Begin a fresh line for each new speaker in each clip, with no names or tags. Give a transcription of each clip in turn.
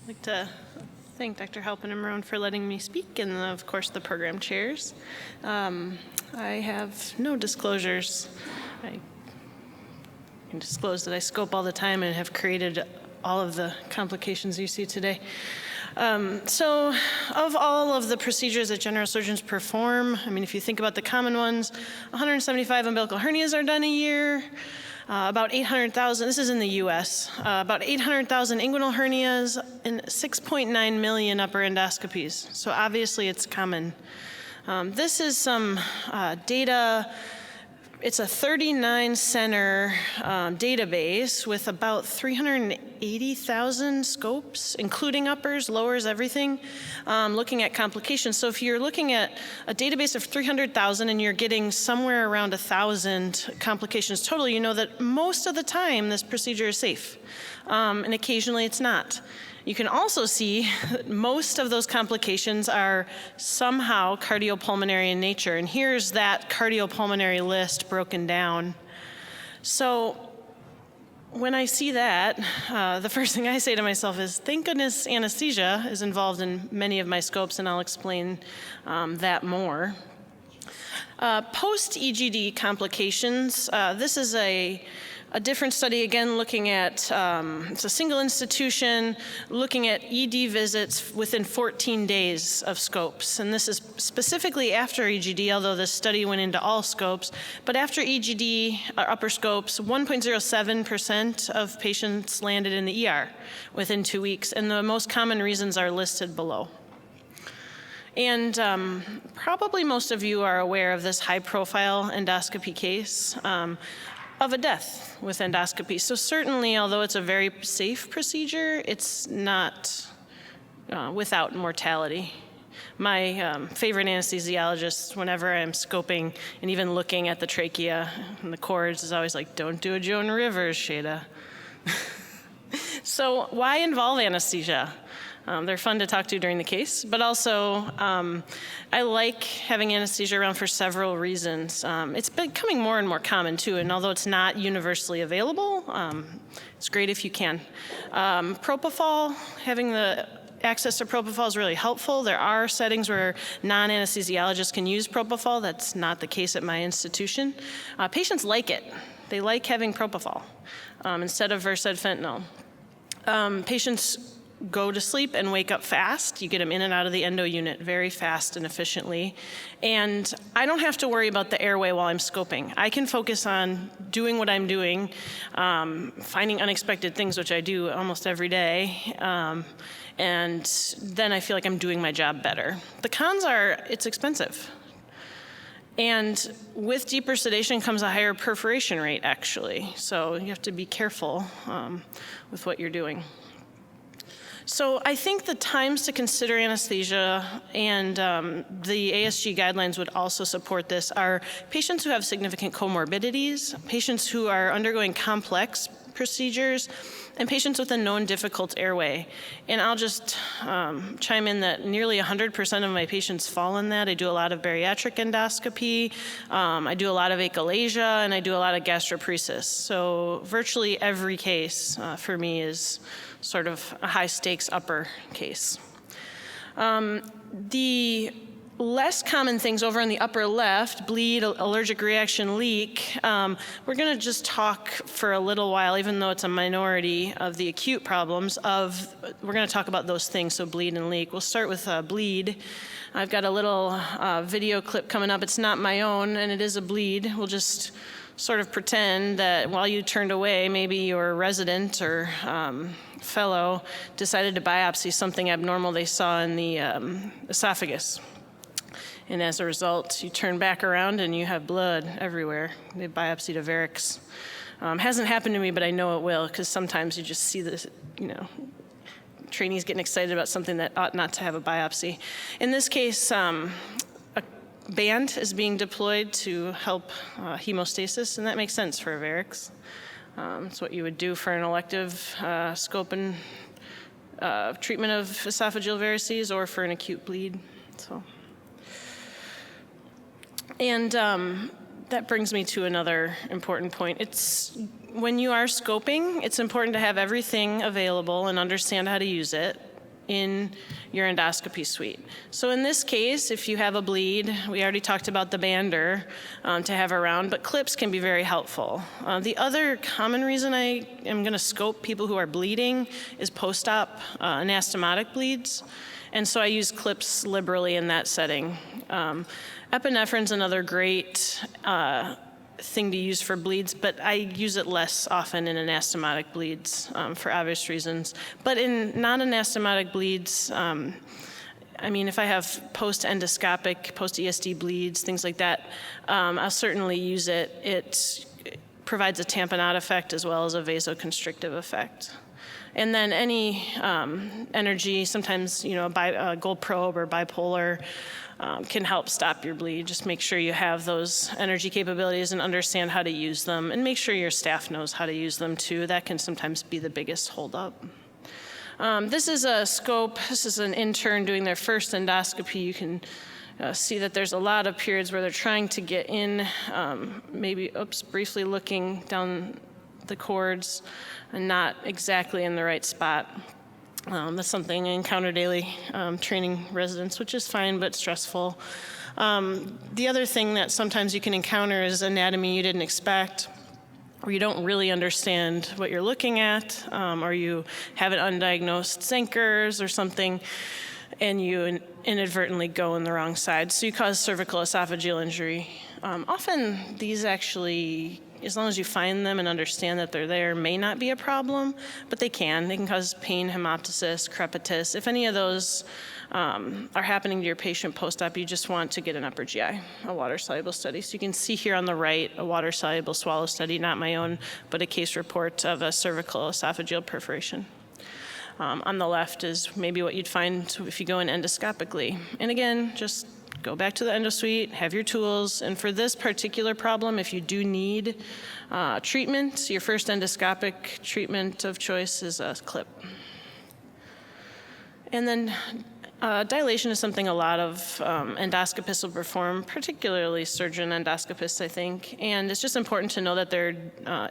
I'd like to thank Dr. Halpin and Marone for letting me speak, and of course the program chairs. I have no disclosures. I can disclose that I scope all the time and have created all of the complications you see today. So of all of the procedures that general surgeons perform, I mean, if you think about the common ones, 175 umbilical hernias are done a year. About 800,000, this is in the US, about 800,000 inguinal hernias and 6.9 million upper endoscopies. So obviously it's common. This is some data. It's a 39-center database with about 380,000 scopes, including uppers, lowers, everything, looking at complications. So if you're looking at a database of 300,000 and you're getting somewhere around 1,000 complications total, you know that most of the time this procedure is safe, and occasionally it's not. You can also see that most of those complications are somehow cardiopulmonary in nature, and here's that cardiopulmonary list broken down. So when I see that, the first thing I say to myself is, thank goodness anesthesia is involved in many of my scopes, and I'll explain that more. Post-EGD complications, this is a different study, again, looking at, it's a single institution, looking at ED visits within 14 days of scopes. And this is specifically after EGD, although this study went into all scopes. But after EGD, upper scopes, 1.07% of patients landed in the ER within 2 weeks. And the most common reasons are listed below. And probably most of you are aware of this high-profile endoscopy case of a death with endoscopy. So certainly, although it's a very safe procedure, it's not without mortality. My favorite anesthesiologist, whenever I'm scoping and even looking at the trachea and the cords, is always like, don't do a Joan Rivers, Shada. So why involve anesthesia? They're fun to talk to during the case, but also I like having anesthesia around for several reasons. It's becoming more and more common too, and although it's not universally available, it's great if you can. Propofol, having the access to propofol is really helpful. There are settings where non-anesthesiologists can use propofol. That's not the case at my institution. Patients like it. They like having propofol instead of Versed fentanyl. Patients go to sleep and wake up fast. You get them in and out of the endo unit very fast and efficiently. And I don't have to worry about the airway while I'm scoping. I can focus on doing what I'm doing, finding unexpected things, which I do almost every day. And then I feel like I'm doing my job better. The cons are it's expensive. And with deeper sedation comes a higher perforation rate, actually. So you have to be careful with what you're doing. So I think the times to consider anesthesia, and the ASG guidelines would also support this, are patients who have significant comorbidities, patients who are undergoing complex procedures, and patients with a known difficult airway. And I'll just chime in that nearly 100% of my patients fall in that. I do a lot of bariatric endoscopy, I do a lot of achalasia, and I do a lot of gastroparesis. So virtually every case for me is sort of a high-stakes upper case. The less common things over on the upper left, bleed, allergic reaction, leak, we're gonna just talk for a little while, even though it's a minority of the acute problems, we're gonna talk about those things, so bleed and leak. We'll start with bleed. I've got a little video clip coming up. It's not my own, and it is a bleed. We'll just sort of pretend that while you turned away, maybe your resident or fellow decided to biopsy something abnormal they saw in the esophagus. And as a result, you turn back around and you have blood everywhere. They biopsied a varix. Hasn't happened to me, but I know it will, because sometimes you just see this, trainees getting excited about something that ought not to have a biopsy. In this case, a band is being deployed to help hemostasis, and that makes sense for a varix. It's what you would do for an elective scope and treatment of esophageal varices or for an acute bleed. And that brings me to another important point. When you are scoping, it's important to have everything available and understand how to use it. in your endoscopy suite. So in this case, if you have a bleed, we already talked about the bander to have around, but clips can be very helpful. The other common reason I am going to scope people who are bleeding is post-op anastomotic bleeds. And so I use clips liberally in that setting. Epinephrine's another great thing to use for bleeds, but I use it less often in anastomotic bleeds for obvious reasons. But in non-anastomotic bleeds, I mean, if I have post-endoscopic, post-ESD bleeds, things like that, I'll certainly use it. It provides a tamponade effect as well as a vasoconstrictive effect. And then any energy, sometimes, you know, a gold probe or bipolar can help stop your bleed. Just make sure you have those energy capabilities and understand how to use them, and make sure your staff knows how to use them too. That can sometimes be the biggest holdup. This is a scope. This is an intern doing their first endoscopy. You can see that there's a lot of periods where they're trying to get in, maybe, briefly looking down the cords and not exactly in the right spot. That's something I encounter daily training residents, which is fine but stressful. The other thing that sometimes you can encounter is anatomy you didn't expect, or you don't really understand what you're looking at, or you have an undiagnosed Zenkers or something, and you inadvertently go in the wrong side. So you cause cervical esophageal injury. Often these actually, as long as you find them and understand that they're there, may not be a problem, but they can. They can cause pain, hemoptysis, crepitus. If any of those are happening to your patient post-op, you just want to get an upper GI, a water-soluble study. So you can see here on the right a water-soluble swallow study, not my own, but a case report of a cervical esophageal perforation. On the left is maybe what you'd find if you go in endoscopically. And again, just go back to the endosuite, have your tools, and for this particular problem, if you do need treatment, your first endoscopic treatment of choice is a clip. And then dilation is something a lot of endoscopists will perform, particularly surgeon endoscopists, I think. And it's just important to know that there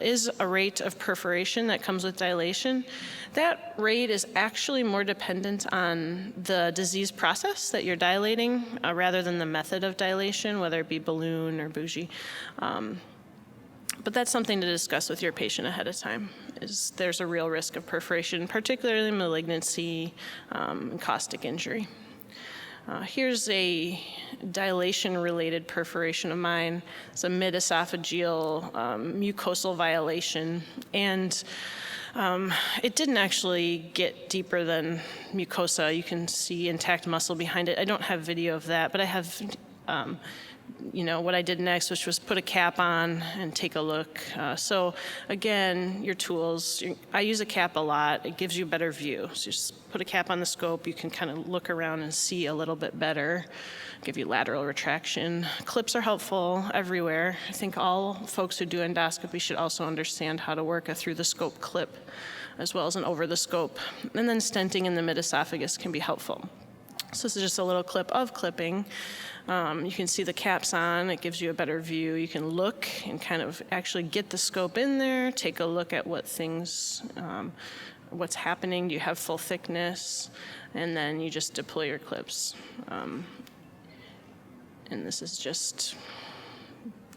is a rate of perforation that comes with dilation. That rate is actually more dependent on the disease process that you're dilating rather than the method of dilation, whether it be balloon or bougie. But that's something to discuss with your patient ahead of time. There's a real risk of perforation, particularly malignancy and caustic injury. Here's a dilation-related perforation of mine. It's a mid-esophageal mucosal violation, and it didn't actually get deeper than mucosa. You can see intact muscle behind it. I don't have video of that, but I have what I did next, which was put a cap on and take a look. So again, your tools, I use a cap a lot. It gives you a better view. So just put a cap on the scope. You can kind of look around and see a little bit better, give you lateral retraction. Clips are helpful everywhere. I think all folks who do endoscopy should also understand how to work a through the scope clip as well as an over the scope. And then stenting in the mid-esophagus can be helpful. So this is just a little clip of clipping. You can see the caps on. It gives you a better view. You can look and kind of actually get the scope in there, take a look at what's happening. Do you have full thickness? And then you just deploy your clips. And this is just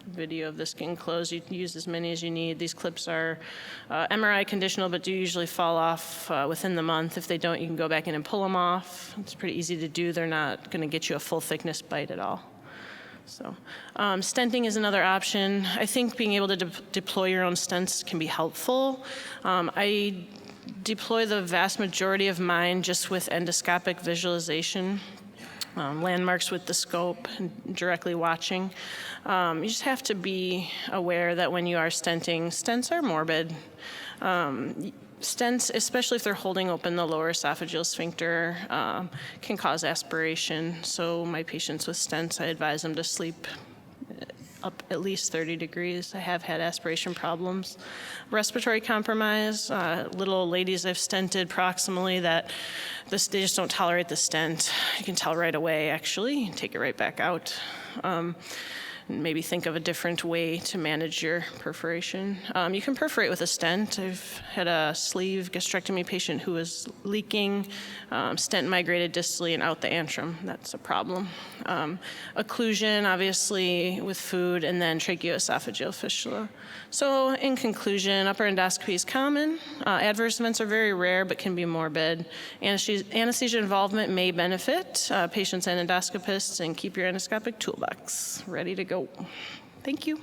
video of the skin closed. You can use as many as you need. These clips are MRI conditional, but do usually fall off within the month. If they don't, you can go back in and pull them off. It's pretty easy to do. They're not going to get you a full thickness bite at all. So stenting is another option. I think being able to deploy your own stents can be helpful. I deploy the vast majority of mine just with endoscopic visualization. Landmarks with the scope, and directly watching. You just have to be aware that when you are stenting, stents are morbid. Stents, especially if they're holding open the lower esophageal sphincter, can cause aspiration. So my patients with stents, I advise them to sleep up at least 30 degrees. I have had aspiration problems. Respiratory compromise, little ladies I've stented proximally that they just don't tolerate the stent. You can tell right away, actually, take it right back out. maybe think of a different way to manage your perforation. You can perforate with a stent. I've had a sleeve gastrectomy patient who was leaking, stent migrated distally and out the antrum. That's a problem. Occlusion, obviously, with food, and then tracheoesophageal fistula. So in conclusion, upper endoscopy is common. Adverse events are very rare but can be morbid. Anesthesia involvement may benefit patients and endoscopists, and keep your endoscopic toolbox ready to go. Thank you.